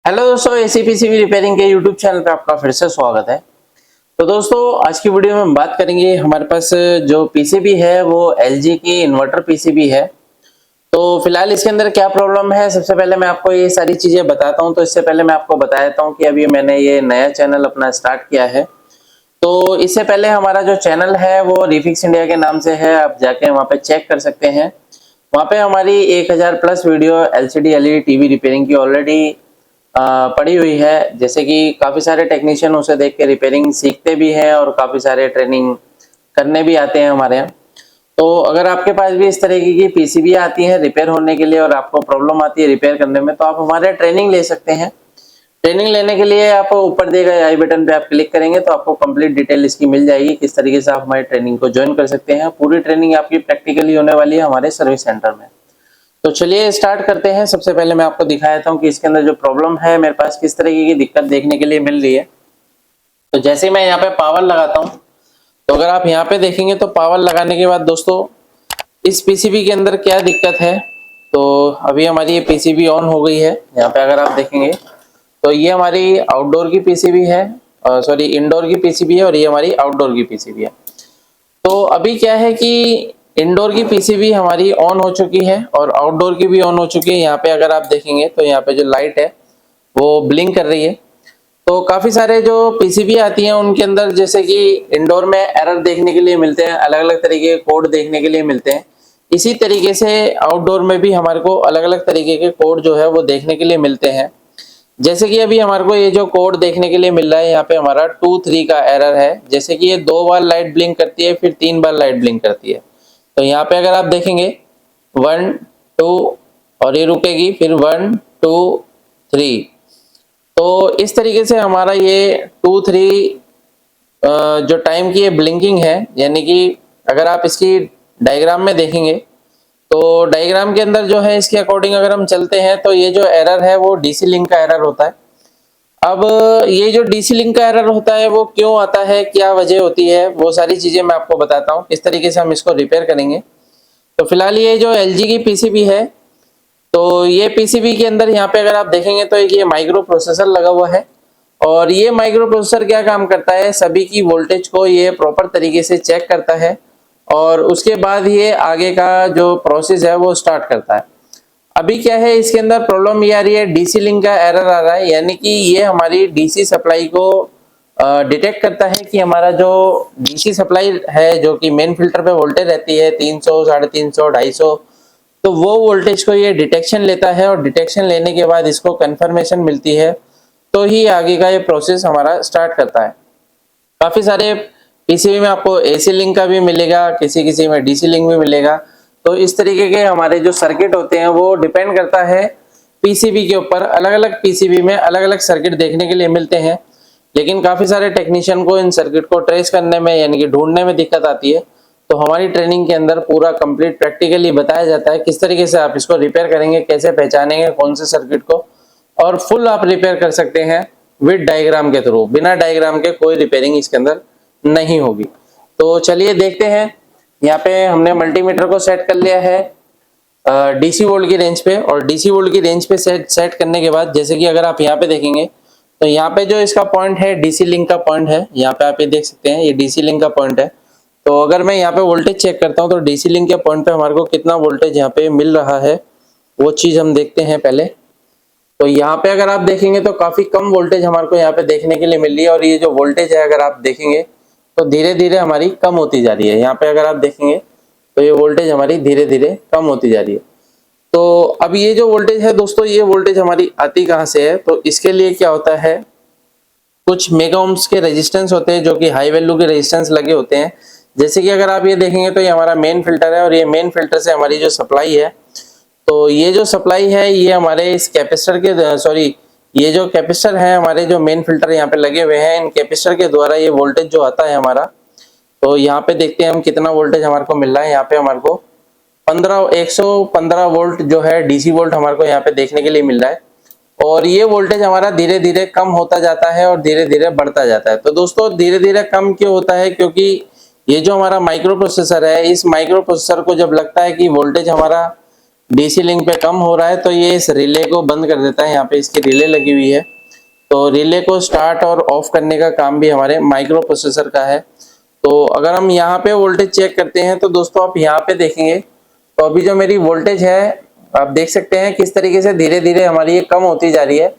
Hello दोस्तों, AC PCB repairing के YouTube channel पे आपका फिर से स्वागत है। तो दोस्तों, आज की वीडियो में हम बात करेंगे। हमारे पास जो पीसीबी है वो एलजी की इन्वर्टर पीसीबी है। तो फिलहाल इसके अंदर क्या प्रॉब्लम है, सबसे पहले मैं आपको ये सारी चीजें बताता हूँ। तो इससे पहले मैं आपको बता देता हूँ कि अभी मैंने ये नया चैनल अपना स्टार्ट किया है। तो इससे पहले हमारा जो चैनल है वो रिफिक्स इंडिया के नाम से है, आप जाके वहाँ पे चेक कर सकते हैं। वहाँ पे हमारी 1000 plus video LCD LED TV repairing की ऑलरेडी पड़ी हुई है। जैसे कि काफी सारे टेक्नीशियन उसे देख के रिपेयरिंग सीखते भी हैं और काफी सारे ट्रेनिंग करने भी आते हैं हमारे यहाँ। तो अगर आपके पास भी इस तरीके की पीसीबी आती है रिपेयर होने के लिए और आपको प्रॉब्लम आती है रिपेयर करने में, तो आप हमारे ट्रेनिंग ले सकते हैं। ट्रेनिंग लेने के लिए आप ऊपर दिए गए आई बटन पे आप क्लिक करेंगे तो आपको कंप्लीट डिटेल इसकी मिल जाएगी, किस तरीके से आप हमारी ट्रेनिंग को ज्वाइन कर सकते हैं। पूरी ट्रेनिंग आपकी प्रैक्टिकली होने वाली है हमारे सर्विस सेंटर में। तो चलिए स्टार्ट करते हैं। सबसे पहले मैं आपको दिखा देता हूँ कि इसके अंदर जो प्रॉब्लम है मेरे पास किस तरीके की दिक्कत देखने के लिए मिल रही है। तो जैसे मैं यहाँ पे पावर लगाता हूँ, तो अगर आप यहाँ पे देखेंगे तो पावर लगाने के बाद दोस्तों इस पीसीबी के अंदर क्या दिक्कत है। तो अभी हमारी ये पीसीबी ऑन हो गई है। यहाँ पे अगर आप देखेंगे तो ये हमारी आउटडोर की पीसीबी है, सॉरी इंडोर की पीसीबी है, और ये हमारी आउटडोर की पीसीबी है। तो अभी क्या है कि इंडोर की पीसीबी हमारी ऑन हो चुकी है और आउटडोर की भी ऑन हो चुकी है। यहाँ पे अगर आप देखेंगे तो यहाँ पे जो लाइट है वो ब्लिंक कर रही है। तो काफी सारे जो पीसीबी आती हैं उनके अंदर जैसे कि इंडोर में एरर देखने के लिए मिलते हैं, अलग अलग तरीके के कोड देखने के लिए मिलते हैं। इसी तरीके से आउटडोर में भी हमारे को अलग अलग तरीके के कोड जो है वो देखने के लिए मिलते हैं। जैसे कि अभी हमारे को ये जो कोड देखने के लिए मिल रहा है, यहाँ पे हमारा 2-3 का एरर है। जैसे कि ये 2 बार लाइट ब्लिंक करती है, फिर 3 बार लाइट ब्लिंक करती है। तो यहाँ पे अगर आप देखेंगे 1 2 और ये रुकेगी, फिर 1 2 3। तो इस तरीके से हमारा ये 2-3 जो टाइम की ये ब्लिंकिंग है, यानी कि अगर आप इसकी डायग्राम में देखेंगे तो डायग्राम के अंदर जो है इसके अकॉर्डिंग अगर हम चलते हैं तो ये जो एरर है वो डीसी लिंक का एरर होता है। अब ये जो डीसी लिंक का एरर होता है वो क्यों आता है, क्या वजह होती है, वो सारी चीजें मैं आपको बताता हूँ किस तरीके से हम इसको रिपेयर करेंगे। तो फिलहाल ये जो एलजी की पीसीबी है, तो ये पीसीबी के अंदर यहाँ पे अगर आप देखेंगे तो एक ये माइक्रो प्रोसेसर लगा हुआ है। और ये माइक्रो प्रोसेसर क्या काम करता है, सभी की वोल्टेज को ये प्रॉपर तरीके से चेक करता है और उसके बाद ये आगे का जो प्रोसेस है वो स्टार्ट करता है। अभी क्या है इसके अंदर प्रॉब्लम ये आ रही है, डीसी लिंक का एरर आ रहा है। यानी कि ये हमारी डीसी सप्लाई को डिटेक्ट करता है कि हमारा जो डीसी सप्लाई है, जो कि मेन फिल्टर पे वोल्टेज रहती है 300 350 250, तो वो वोल्टेज को ये डिटेक्शन लेता है और डिटेक्शन लेने के बाद इसको कंफर्मेशन मिलती है, तो ही आगे का ये प्रोसेस हमारा स्टार्ट करता है। काफी सारे पीसीबी में आपको एसी लिंक का भी मिलेगा, किसी किसी में डीसी लिंक भी मिलेगा। तो इस तरीके के हमारे जो सर्किट होते हैं वो डिपेंड करता है पीसीबी के ऊपर। अलग अलग पीसीबी में अलग अलग सर्किट देखने के लिए मिलते हैं, लेकिन काफी सारे टेक्नीशियन को इन सर्किट को ट्रेस करने में यानी कि ढूंढने में दिक्कत आती है। तो हमारी ट्रेनिंग के अंदर पूरा कंप्लीट प्रैक्टिकली बताया जाता है किस तरीके से आप इसको रिपेयर करेंगे, कैसे पहचानेंगे कौन से सर्किट को, और फुल आप रिपेयर कर सकते हैं विद डायग्राम के थ्रू। बिना डायग्राम के कोई रिपेयरिंग इसके अंदर नहीं होगी। तो चलिए देखते हैं। यहाँ पे हमने मल्टीमीटर को सेट कर लिया है डीसी वोल्ट की रेंज पे, और डीसी वोल्ट की रेंज पे सेट करने के बाद जैसे कि अगर आप यहाँ पे देखेंगे तो यहाँ पे जो इसका पॉइंट है डीसी लिंक का पॉइंट है, यहाँ पे आप ये देख सकते हैं ये डीसी लिंक का पॉइंट है। तो अगर मैं यहाँ पे वोल्टेज चेक करता हूँ तो डीसी लिंक के पॉइंट पे हमारे को कितना वोल्टेज यहाँ पे मिल रहा है वो चीज हम देखते हैं पहले। तो यहाँ पे अगर आप देखेंगे तो काफी कम वोल्टेज हमारे को यहाँ पे देखने के लिए मिल रही है, और ये जो वोल्टेज है अगर आप देखेंगे तो धीरे धीरे हमारी कम होती जा रही है। यहाँ पे अगर आप देखेंगे तो ये वोल्टेज हमारी धीरे धीरे कम होती जा रही है। तो अब ये जो वोल्टेज है दोस्तों, ये वोल्टेज हमारी आती कहाँ से है, तो इसके लिए क्या होता है, कुछ मेगा ओम्स के रेजिस्टेंस होते हैं जो कि हाई वैल्यू के रेजिस्टेंस लगे होते हैं। जैसे कि अगर आप ये देखेंगे तो ये हमारा मेन फिल्टर है और ये मेन फिल्टर से हमारी जो सप्लाई है, तो ये जो सप्लाई है ये हमारे इस कैपेसिटर के सॉरी ये जो कैपेसिटर है हमारे जो मेन फिल्टर यहाँ पे लगे हुए हैं, इन कैपेसिटर के द्वारा ये वोल्टेज जो आता है हमारा, तो यहाँ पे देखते हैं हम कितना वोल्टेज हमारे को मिल रहा है। यहाँ पे हमारे को 115 वोल्ट जो है डीसी वोल्ट हमारे को यहाँ पे देखने के लिए मिल रहा है, और ये वोल्टेज हमारा धीरे धीरे कम होता जाता है और धीरे धीरे बढ़ता जाता है। तो दोस्तों धीरे धीरे कम क्यों होता है, क्योंकि ये जो हमारा माइक्रो प्रोसेसर है, इस माइक्रो प्रोसेसर को जब लगता है कि वोल्टेज हमारा डीसी लिंक पे कम हो रहा है तो ये इस रिले को बंद कर देता है। यहाँ पे इसकी रिले लगी हुई है, तो रिले को स्टार्ट और ऑफ करने का काम भी हमारे माइक्रो प्रोसेसर का है। तो अगर हम यहाँ पे वोल्टेज चेक करते हैं तो दोस्तों आप यहाँ पे देखेंगे तो अभी जो मेरी वोल्टेज है आप देख सकते हैं किस तरीके से धीरे धीरे हमारी ये कम होती जा रही है।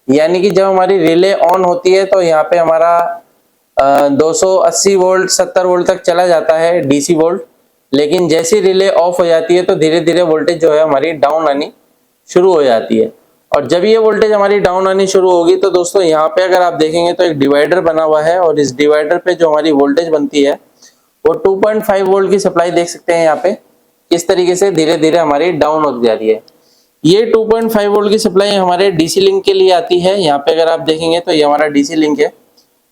यानी कि जब हमारी रिले ऑन होती है तो यहाँ पे हमारा 280 वोल्ट 70 वोल्ट तक चला जाता है डीसी वोल्ट, लेकिन जैसी रिले ऑफ हो जाती है तो धीरे धीरे वोल्टेज जो है हमारी डाउन आनी शुरू हो जाती है। और जब ये वोल्टेज हमारी डाउन आनी शुरू होगी तो दोस्तों यहाँ पे अगर आप देखेंगे तो एक डिवाइडर बना हुआ है और इस डिवाइडर पे जो हमारी वोल्टेज बनती है वो 2.5 वोल्ट की सप्लाई देख सकते हैं यहाँ पे किस तरीके से धीरे धीरे हमारी डाउन होती जा रही है। ये 2.5 वोल्ट की सप्लाई हमारे डीसी लिंक के लिए आती है। यहाँ पे अगर आप देखेंगे तो ये हमारा डीसी लिंक है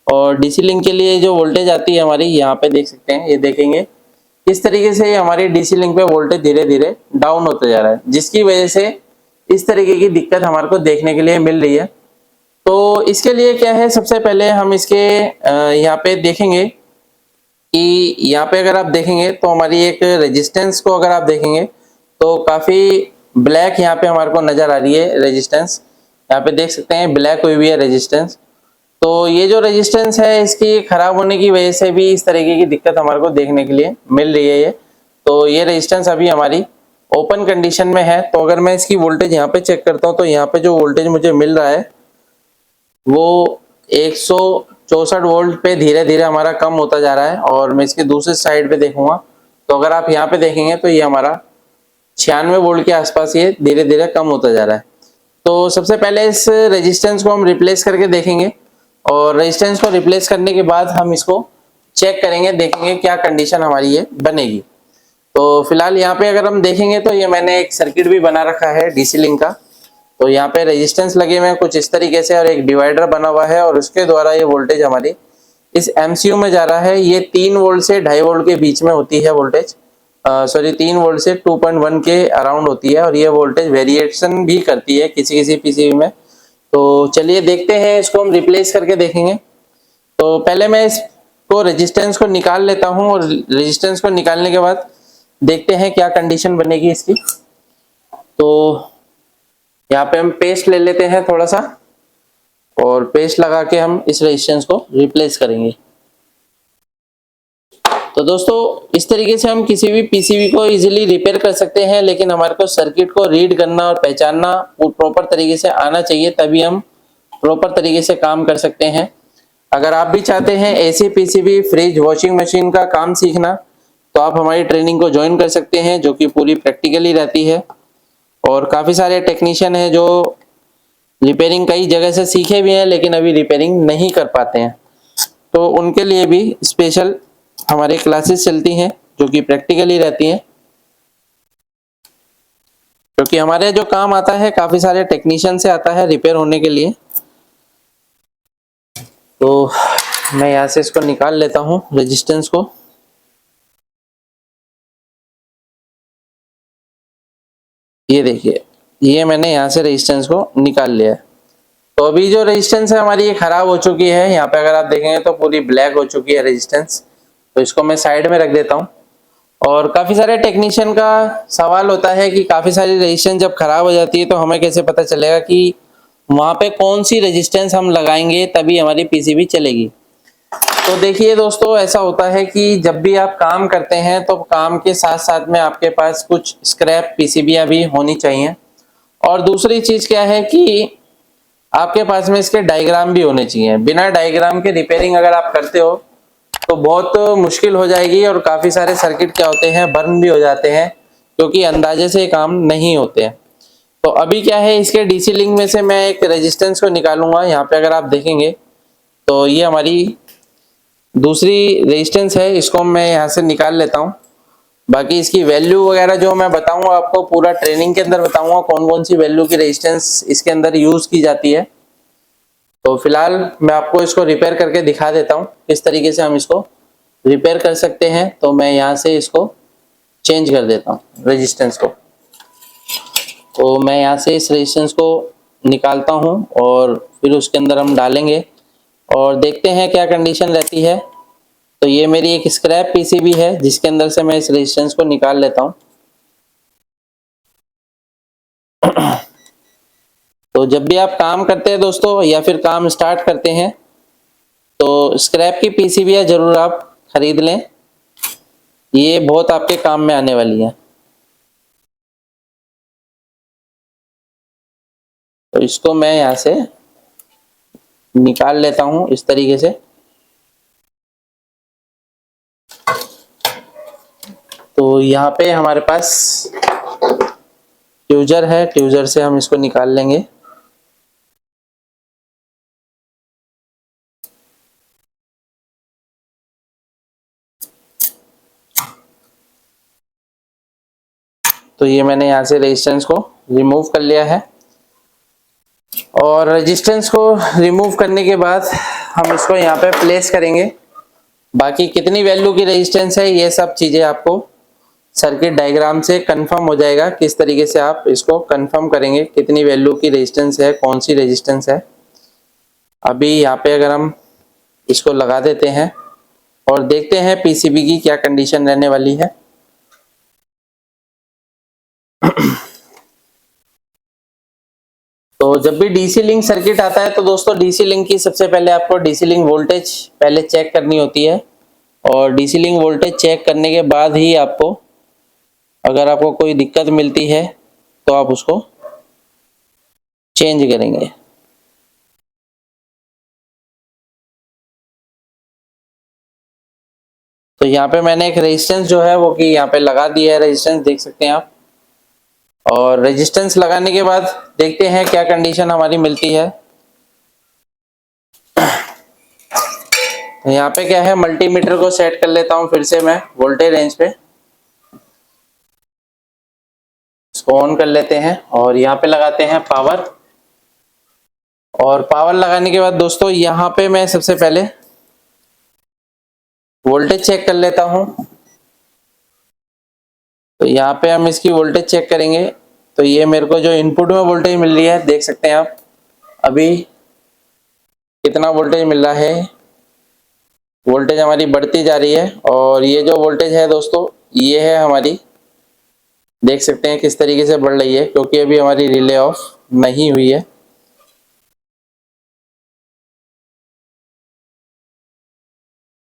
और डीसी लिंक के लिए जो वोल्टेज आती है हमारी यहाँ पे देख सकते हैं, ये देखेंगे किस तरीके से हमारी डीसी लिंक पे वोल्टेज धीरे धीरे डाउन होता जा रहा है, जिसकी वजह से इस तरीके की दिक्कत हमारे को देखने के लिए मिल रही है। तो इसके लिए क्या है, सबसे पहले हम इसके यहाँ पे देखेंगे कि यहाँ पे अगर आप देखेंगे तो हमारी एक रेजिस्टेंस को अगर आप देखेंगे तो काफी ब्लैक यहाँ पे हमारे को नजर आ रही है रेजिस्टेंस। यहाँ पे देख सकते हैं ब्लैक हुई हुई है रेजिस्टेंस। तो ये जो रेजिस्टेंस है इसकी खराब होने की वजह से भी इस तरीके की दिक्कत हमारे को देखने के लिए मिल रही है। ये तो ये रेजिस्टेंस अभी हमारी ओपन कंडीशन में है। तो अगर मैं इसकी वोल्टेज यहाँ पे चेक करता हूँ तो यहाँ पे जो वोल्टेज मुझे मिल रहा है वो 164 वोल्ट पे धीरे धीरे हमारा कम होता जा रहा है। और मैं इसके दूसरे साइड पे देखूंगा तो अगर आप यहाँ पे देखेंगे तो ये हमारा 96 वोल्ट के आसपास ये धीरे धीरे कम होता जा रहा है। तो सबसे पहले इस रेजिस्टेंस को हम रिप्लेस करके देखेंगे और रेजिस्टेंस को रिप्लेस करने के बाद हम इसको चेक करेंगे, देखेंगे क्या कंडीशन हमारी ये बनेगी। तो फिलहाल यहाँ पे अगर हम देखेंगे तो ये मैंने एक सर्किट भी बना रखा है डीसी लिंक का। तो यहाँ पे रेजिस्टेंस लगे हुए हैं कुछ इस तरीके से और एक डिवाइडर बना हुआ है और उसके द्वारा ये वोल्टेज हमारी इस एमसीयू में जा रहा है। ये 3 वोल्ट से 2.5 वोल्ट के बीच में होती है वोल्टेज, सॉरी 3 वोल्ट से 2.1 के अराउंड होती है और ये वोल्टेज वेरिएशन भी करती है किसी किसी पीसीबी में। तो चलिए देखते हैं, इसको हम रिप्लेस करके देखेंगे। तो पहले मैं इसको रेजिस्टेंस को निकाल लेता हूं और रेजिस्टेंस को निकालने के बाद देखते हैं क्या कंडीशन बनेगी इसकी। तो यहाँ पे हम पेस्ट ले लेते हैं थोड़ा सा और पेस्ट लगा के हम इस रेजिस्टेंस को रिप्लेस करेंगे। तो दोस्तों इस तरीके से हम किसी भी पीसीबी को इजीली रिपेयर कर सकते हैं, लेकिन हमारे को सर्किट को रीड करना और पहचानना प्रॉपर तरीके से आना चाहिए, तभी हम प्रॉपर तरीके से काम कर सकते हैं। अगर आप भी चाहते हैं AC PCB fridge washing machine का काम सीखना तो आप हमारी ट्रेनिंग को ज्वाइन कर सकते हैं, जो कि पूरी प्रैक्टिकली रहती है। और काफ़ी सारे टेक्नीशियन हैं जो रिपेयरिंग कई जगह से सीखे भी हैं लेकिन अभी रिपेयरिंग नहीं कर पाते हैं। तो उनके लिए भी स्पेशल हमारे क्लासेस चलती हैं जो कि प्रैक्टिकली रहती हैं, क्योंकि हमारे जो काम आता है काफ़ी सारे टेक्नीशियन से आता है रिपेयर होने के लिए। तो मैं यहाँ से इसको निकाल लेता हूँ रेजिस्टेंस को। ये देखिए ये मैंने यहाँ से रेजिस्टेंस को निकाल लिया है। तो अभी जो रेजिस्टेंस है हमारी ये खराब हो चुकी है। यहाँ पे अगर आप देखेंगे तो पूरी ब्लैक हो चुकी है रेजिस्टेंस। तो इसको मैं साइड में रख देता हूँ। और काफ़ी सारे टेक्नीशियन का सवाल होता है कि काफ़ी सारी रेजिस्टेंस जब खराब हो जाती है तो हमें कैसे पता चलेगा कि वहाँ पे कौन सी रेजिस्टेंस हम लगाएंगे तभी हमारी पीसीबी चलेगी। तो देखिए दोस्तों, ऐसा होता है कि जब भी आप काम करते हैं तो काम के साथ साथ में आपके पास कुछ स्क्रैप पीसीबियाँ भी होनी चाहिए। और दूसरी चीज़ क्या है कि आपके पास में इसके डायग्राम भी होने चाहिए। बिना डायग्राम के रिपेयरिंग अगर आप करते हो तो बहुत मुश्किल हो जाएगी और काफ़ी सारे सर्किट क्या होते हैं बर्न भी हो जाते हैं, क्योंकि अंदाजे से काम नहीं होते हैं। तो अभी क्या है, इसके डीसी लिंक में से मैं एक रेजिस्टेंस को निकालूंगा। यहाँ पे अगर आप देखेंगे तो ये हमारी दूसरी रेजिस्टेंस है, इसको मैं यहाँ से निकाल लेता हूँ। बाकी इसकी वैल्यू वगैरह जो मैं बताऊंगा आपको पूरा ट्रेनिंग के अंदर बताऊंगा कौन कौन सी वैल्यू की रेजिस्टेंस इसके अंदर यूज की जाती है। तो फिलहाल मैं आपको इसको रिपेयर करके दिखा देता हूँ किस तरीके से हम इसको रिपेयर कर सकते हैं। तो मैं यहाँ से इसको चेंज कर देता हूँ रेजिस्टेंस को। तो मैं यहाँ से इस रेजिस्टेंस को निकालता हूँ और फिर उसके अंदर हम डालेंगे और देखते हैं क्या कंडीशन रहती है। तो ये मेरी एक स्क्रैप पीसीबी है जिसके अंदर से मैं इस रेजिस्टेंस को निकाल लेता हूँ। तो जब भी आप काम करते हैं दोस्तों या फिर काम स्टार्ट करते हैं तो स्क्रैप की पीसीबी जरूर आप खरीद लें, ये बहुत आपके काम में आने वाली है। तो इसको मैं यहाँ से निकाल लेता हूँ इस तरीके से। तो यहाँ पे हमारे पास ट्यूजर है, ट्यूजर से हम इसको निकाल लेंगे। तो ये मैंने यहाँ से रेजिस्टेंस को रिमूव कर लिया है और रेजिस्टेंस को रिमूव करने के बाद हम इसको यहाँ पे प्लेस करेंगे। बाकी कितनी वैल्यू की रेजिस्टेंस है ये सब चीज़ें आपको सर्किट डायग्राम से कंफर्म हो जाएगा, किस तरीके से आप इसको कंफर्म करेंगे कितनी वैल्यू की रेजिस्टेंस है, कौन सी रेजिस्टेंस है। अभी यहाँ पे अगर हम इसको लगा देते हैं और देखते हैं पीसीबी की क्या कंडीशन रहने वाली है। तो जब भी डीसी लिंक सर्किट आता है तो दोस्तों डीसी लिंक की सबसे पहले आपको डीसी लिंक वोल्टेज पहले चेक करनी होती है और डीसी लिंक वोल्टेज चेक करने के बाद ही आपको, अगर आपको कोई दिक्कत मिलती है तो आप उसको चेंज करेंगे। तो यहाँ पे मैंने एक रेजिस्टेंस जो है वो कि यहाँ पे लगा दिया है, रेजिस्टेंस देख सकते हैं आप। और रेजिस्टेंस लगाने के बाद देखते हैं क्या कंडीशन हमारी मिलती है। तो यहाँ पे क्या है, मल्टीमीटर को सेट कर लेता हूँ फिर से मैं वोल्टेज रेंज पे, इसको ऑन कर लेते हैं और यहाँ पे लगाते हैं पावर। और पावर लगाने के बाद दोस्तों यहाँ पे मैं सबसे पहले वोल्टेज चेक कर लेता हूँ। तो यहाँ पे हम इसकी वोल्टेज चेक करेंगे। तो ये मेरे को जो इनपुट में वोल्टेज मिल रही है देख सकते हैं आप, अभी कितना वोल्टेज मिल रहा है, वोल्टेज हमारी बढ़ती जा रही है। और ये जो वोल्टेज है दोस्तों ये है हमारी, देख सकते हैं किस तरीके से बढ़ रही है, क्योंकि अभी हमारी रिले ऑफ नहीं हुई है।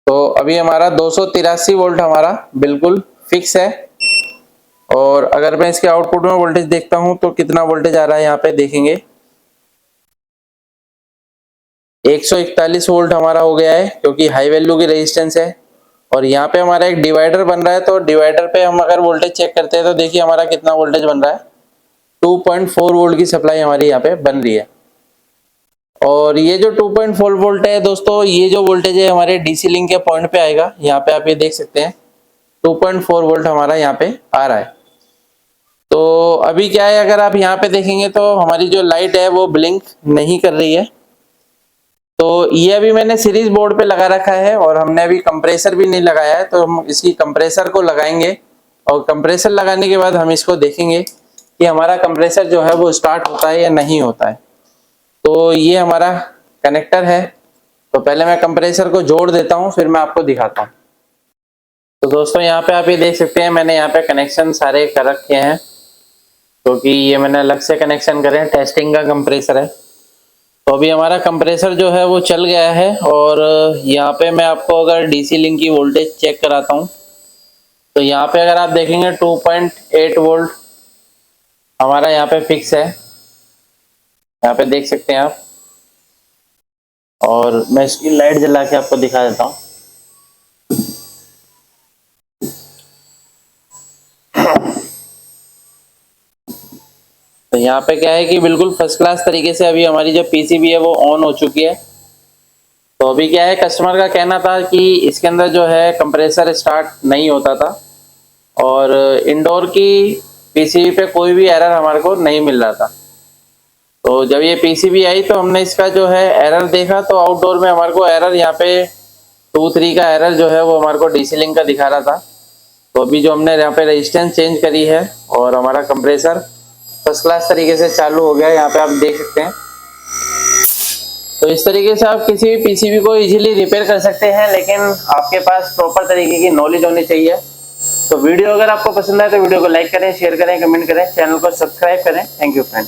तो अभी हमारा 283 वोल्ट हमारा बिल्कुल फिक्स है। और अगर मैं इसके आउटपुट में वोल्टेज देखता हूं तो कितना वोल्टेज आ रहा है यहाँ पे देखेंगे, 141 वोल्ट हमारा हो गया है, क्योंकि हाई वैल्यू की रेजिस्टेंस है। और यहाँ पे हमारा एक डिवाइडर बन रहा है, तो डिवाइडर पे हम अगर वोल्टेज चेक करते हैं तो देखिए हमारा कितना वोल्टेज बन रहा है, 2.4 वोल्ट की सप्लाई हमारी यहाँ पे बन रही है। और ये जो 2.4 वोल्ट है दोस्तों, ये जो वोल्टेज है हमारे डीसी लिंक के पॉइंट पे आएगा। यहाँ पे आप ये देख सकते हैं 2.4 वोल्ट हमारा यहाँ पे आ रहा है। तो अभी क्या है, अगर आप यहाँ पे देखेंगे तो हमारी जो लाइट है वो ब्लिंक नहीं कर रही है। तो ये अभी मैंने सीरीज बोर्ड पे लगा रखा है और हमने अभी कंप्रेसर भी नहीं लगाया है, तो हम इसकी कंप्रेसर को लगाएंगे और कंप्रेसर लगाने के बाद हम इसको देखेंगे कि हमारा कंप्रेसर जो है वो स्टार्ट होता है या नहीं होता है। तो ये हमारा कनेक्टर है, तो पहले मैं कंप्रेसर को जोड़ देता हूँ फिर मैं आपको दिखाता हूँ। तो दोस्तों यहाँ पे आप ये देख सकते हैं मैंने यहाँ पे कनेक्शन सारे कर रखे हैं, क्योंकि ये मैंने अलग से कनेक्शन करे हैं, टेस्टिंग का कंप्रेसर है। तो अभी हमारा कंप्रेसर जो है वो चल गया है और यहाँ पे मैं आपको अगर डीसी लिंक की वोल्टेज चेक कराता हूँ तो यहाँ पे अगर आप देखेंगे 2.8 वोल्ट हमारा यहाँ पे फिक्स है, यहाँ पे देख सकते हैं आप। और मैं इसकी लाइट जला के आपको दिखा देता हूँ। तो यहाँ पे क्या है कि बिल्कुल फर्स्ट क्लास तरीके से अभी हमारी जो पीसीबी है वो ऑन हो चुकी है। तो अभी क्या है, कस्टमर का कहना था कि इसके अंदर जो है कंप्रेसर स्टार्ट नहीं होता था और इंडोर की पीसीबी पे कोई भी एरर हमारे को नहीं मिल रहा था। तो जब ये पीसीबी आई तो हमने इसका जो है एरर देखा, तो आउटडोर में हमारे को एरर यहाँ पे 2-3 का एरर जो है वो हमारे को डीसी लिंक का दिखा रहा था। तो अभी जो हमने यहाँ पे रेजिस्टेंस चेंज करी है और हमारा कंप्रेसर फर्स्ट क्लास तरीके से चालू हो गया है, यहाँ पे आप देख सकते हैं। तो इस तरीके से आप किसी भी पीसीबी को इजीली रिपेयर कर सकते हैं, लेकिन आपके पास प्रॉपर तरीके की नॉलेज होनी चाहिए। तो वीडियो अगर आपको पसंद आए तो वीडियो को लाइक करें, शेयर करें, कमेंट करें, चैनल को सब्सक्राइब करें। Thank you friend.